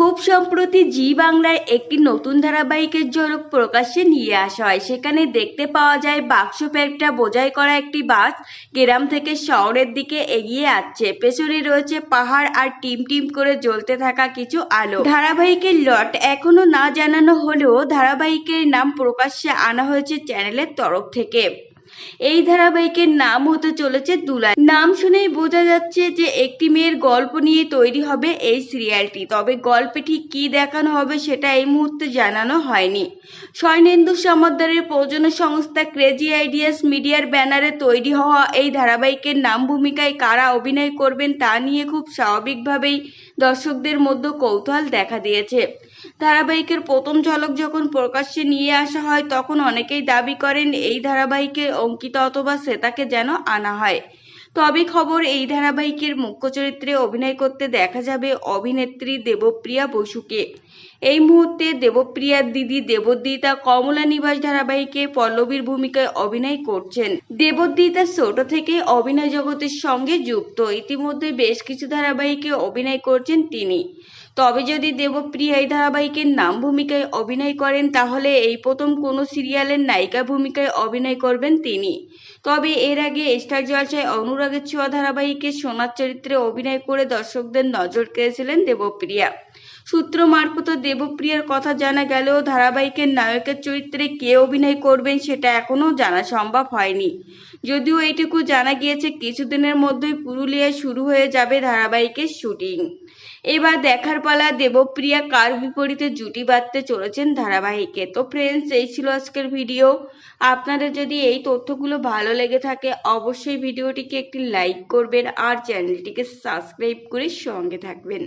খুব সম্প্রতি জি বাংলায় একটি নতুন ধারাবাহিকের ঝলক প্রকাশ্যে নিয়ে আসা হয়। সেখানে দেখতে পাওয়া যায় বাক্স প্যাকটা বোঝাই করা একটি বাস গ্রাম থেকে শহরের দিকে এগিয়ে আসছে। পেছনে রয়েছে পাহাড় আর টিম টিম করে জ্বলতে থাকা কিছু আলো। ধারাবাহিকের লট এখনো না জানানো হলেও ধারাবাহিকের নাম প্রকাশ্যে আনা হয়েছে চ্যানেলের তরফ থেকে। এই ধারাবাহিকের নাম হতে চলেছে দুলাই। নাম শুনেই বোঝা যাচ্ছে যে একটি মেয়ের গল্প নিয়ে তৈরি হবে এই সিরিয়ালটি। তবে গল্পে ঠিক কি দেখানো হবে সেটা এই মুহূর্তে জানানো হয়নি। শয়নেন্দু সমাদ্দারের প্রযোজনা সংস্থা ক্রেজি আইডিয়াস মিডিয়ার ব্যানারে তৈরি হওয়া এই ধারাবাহিকের নাম ভূমিকায় কারা অভিনয় করবেন তা নিয়ে খুব স্বাভাবিকভাবেই দর্শকদের মধ্যে কৌতূহল দেখা দিয়েছে। ধারাবাহিকের প্রথম ঝলক যখন প্রকাশ্যে নিয়ে আসা হয় তখন অনেকেই দাবি করেন এই ধারাবাহিকে অঙ্কিতা অথবা শ্বেতাকে যেন আনা হয়। তবে খবর এই ধারাবাহিকের মুখ্য চরিত্রে অভিনয় করতে দেখা যাবে অভিনেত্রী দেবপ্রিয়া বসুকে। এই মুহূর্তে দেবপ্রিয়ার দিদি দেবদ্বিতা কমলা নিবাস ধারাবাহিকে পল্লবীর ভূমিকায় অভিনয় করছেন। দেবদ্বিতা ছোট থেকে অভিনয় জগতের সঙ্গে যুক্ত, ইতিমধ্যে বেশ কিছু ধারাবাহিকে অভিনয় করছেন তিনি। তবে যদি দেবপ্রিয়া এই ধারাবাহিকের নাম ভূমিকায় অভিনয় করেন তাহলে এই প্রথম কোনো সিরিয়ালের নায়িকা ভূমিকায় অভিনয় করবেন তিনি। তবে এর আগে স্টার জলসায় অনুরাগের ছোঁয়া ধারাবাহিকে সোনার চরিত্রে অভিনয় করে দর্শকদের নজর কেড়েছিলেন দেবপ্রিয়া। সূত্র মারফত দেবপ্রিয়ার কথা জানা গেলেও ধারাবাহিকের নায়কের চরিত্রে কে অভিনয় করবেন সেটা এখনও জানা সম্ভব হয়নি। যদিও এইটুকু জানা গিয়েছে কিছুদিনের মধ্যেই পুরুলিয়ায় শুরু হয়ে যাবে ধারাবাহিকের শুটিং। এবার দেখার পালা দেবপ্রিয়া কার বিপরীতে জুটি বাঁধতে চলেছেন ধারাবাহিকে। তো ফ্রেন্ডস, এই ছিল আজকের ভিডিও। আপনাদের যদি এই তথ্যগুলো ভালো লেগে থাকে অবশ্যই ভিডিওটিকে একটি লাইক করবেন আর চ্যানেলটিকে সাবস্ক্রাইব করে সঙ্গে থাকবেন।